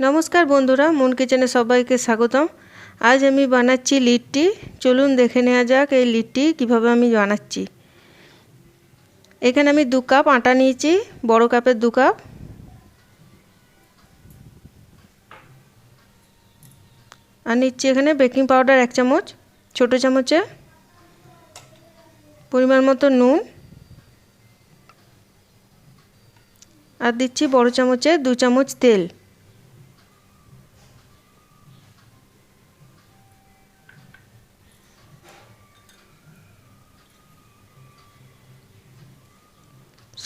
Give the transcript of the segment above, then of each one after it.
নমস্কার বন্ধুরা, মন কিচেনে সবাইকে স্বাগতম। আজ আমি বানাচ্ছি লিট্টি। চলুন দেখে নেওয়া যাক এই লিট্টি কিভাবে আমি বানাচ্ছি। এখানে আমি 2 কাপ আটা নিয়েছি, বড় কাপের 2 কাপ। আর নিচ্ছি এখানে বেকিং পাউডার 1 চামচ, ছোট চামচে। পরিমাণ মতো নুন। আর দিচ্ছি বড় চামচে 2 চামচ তেল।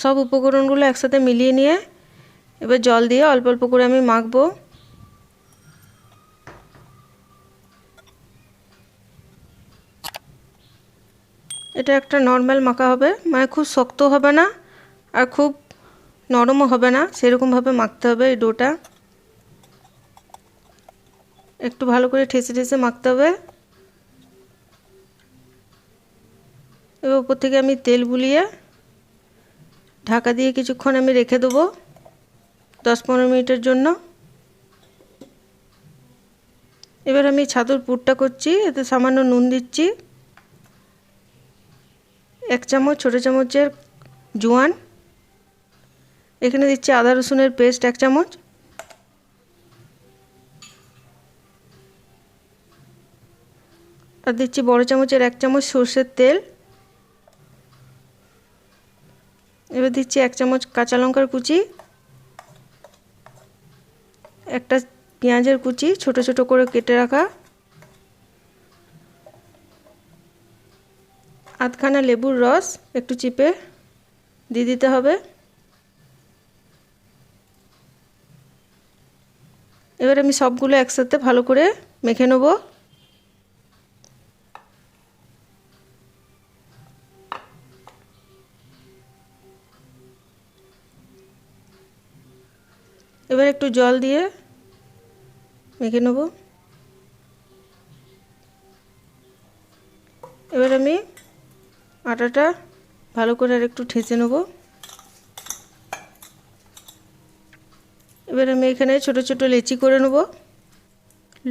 সব উপকরণগুলো একসাথে মিলিয়ে নিয়ে এবার জল দিয়ে অল্প অল্প করে আমি মাখবো। এটা একটা নরমাল মাখা হবে, মানে খুব শক্ত হবে না আর খুব নরমও হবে না, সেরকমভাবে মাখতে হবে এই ডোটা। একটু ভালো করে ঠেসে ঠেসে মাখতে হবে। এবার উপর থেকে আমি তেল বুলিয়ে ঢাকা দিয়ে কিছুক্ষণ আমি রেখে দেবো 10-15 মিনিটের জন্য। এবার আমি ছাতুর পুরটা করছি। এতে সামান্য নুন দিচ্ছি, 1 চামচ ছোটো চামচের জোয়ান। এখানে দিচ্ছি আদা রসুনের পেস্ট 1 চামচ। আর দিচ্ছি বড় চামচের 1 চামচ সরষের তেল। এবার দিচ্ছি 1 চামচ কাঁচা লঙ্কার কুচি, একটা পেঁয়াজের কুচি ছোট ছোট করে কেটে রাখা, আধখানা লেবুর রস একটু চিপে দিয়ে দিতে হবে। এবার আমি সবগুলো একসাথে ভালো করে মেখে নেব। এবার একটু জল দিয়ে মেখে নেব। এবার আমি আটাটা ভালো করে আর একটু ঠেসে নেব। এবার আমি এখানে ছোট ছোট লেচি করে নেব,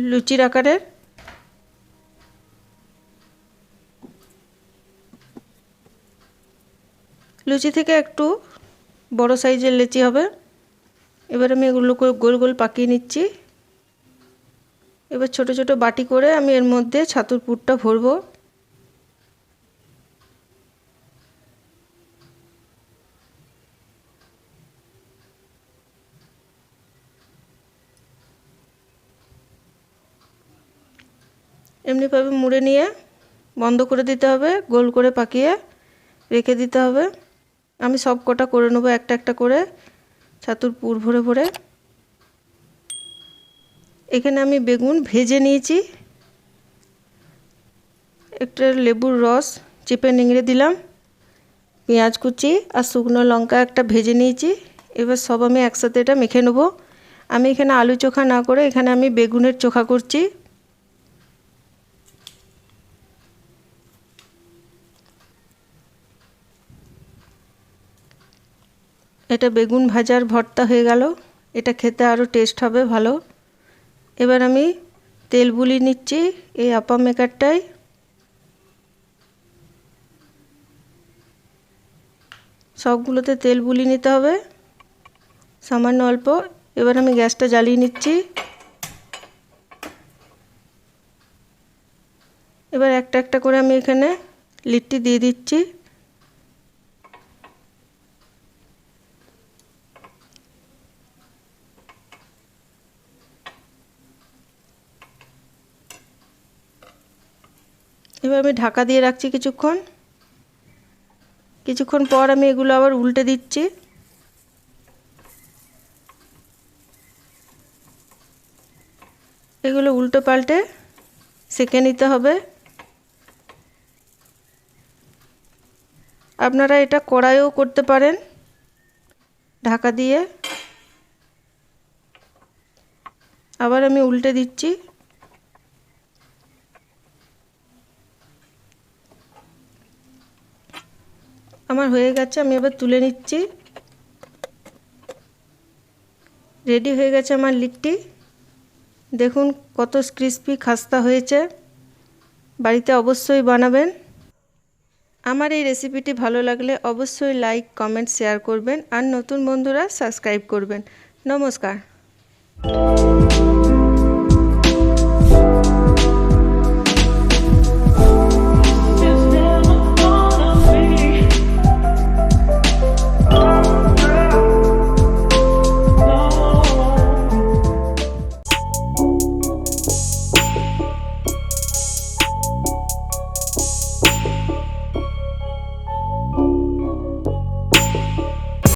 লুচির আকারের। লুচি থেকে একটু বড় সাইজের লেচি হবে। এবার আমি এগুলোকে গোল গোল পাকিয়ে নিচ্ছি। এবার ছোট ছোট বাটি করে আমি এর মধ্যে ছাতুর পুরটা ভরবো। এমনিভাবে মুড়ে নিয়ে বন্ধ করে দিতে হবে, গোল করে পাকিয়ে রেখে দিতে হবে। আমি সব কটা করে নেব একটা একটা করে ছাতুর পুর ভরে ভরে। এখানে আমি বেগুন ভেজে নিয়েছি, একটা লেবুর রস চিপে নিংড়ে দিলাম, পেঁয়াজ কুচি আর শুকনো লঙ্কা একটা ভেজে নিয়েছি। এবার সব আমি একসাথে এটা মেখে নেব। আমি এখানে আলু চোখা না করে এখানে আমি বেগুনের চোখা করছি। এটা বেগুন ভাজার ভর্তা হয়ে গেল। এটা খেতে আরও টেস্ট হবে ভালো। এবার আমি তেল বুলিয়ে নিচ্ছি এই আপা মেকারটায়। সবগুলোতে তেল বুলিয়ে নিতে হবে সামান্য অল্প। এবার আমি গ্যাসটা জ্বালিয়ে নিচ্ছি। এবার একটা একটা করে আমি এখানে লিট্টি দিয়ে দিচ্ছি। এবার আমি ঢাকা দিয়ে রাখছি কিছুক্ষণ। কিছুক্ষণ পর আমি এগুলো আবার উল্টে দিচ্ছি। এগুলো উল্টো পাল্টে সেঁকে নিতে হবে। আপনারা এটা কড়াইও করতে পারেন ঢাকা দিয়ে। আবার আমি উল্টে দিচ্ছি। আমার হয়ে গেছে, আমি এবার তুলে নিচ্ছি। রেডি হয়ে গেছে আমার লিট্টি। দেখুন কত ক্রিস্পি খাস্তা হয়েছে। বাড়িতে অবশ্যই বানাবেন। আমার এই রেসিপিটি ভালো লাগলে অবশ্যই লাইক, কমেন্ট, শেয়ার করবেন আর নতুন বন্ধুরা সাবস্ক্রাইব করবেন। নমস্কার।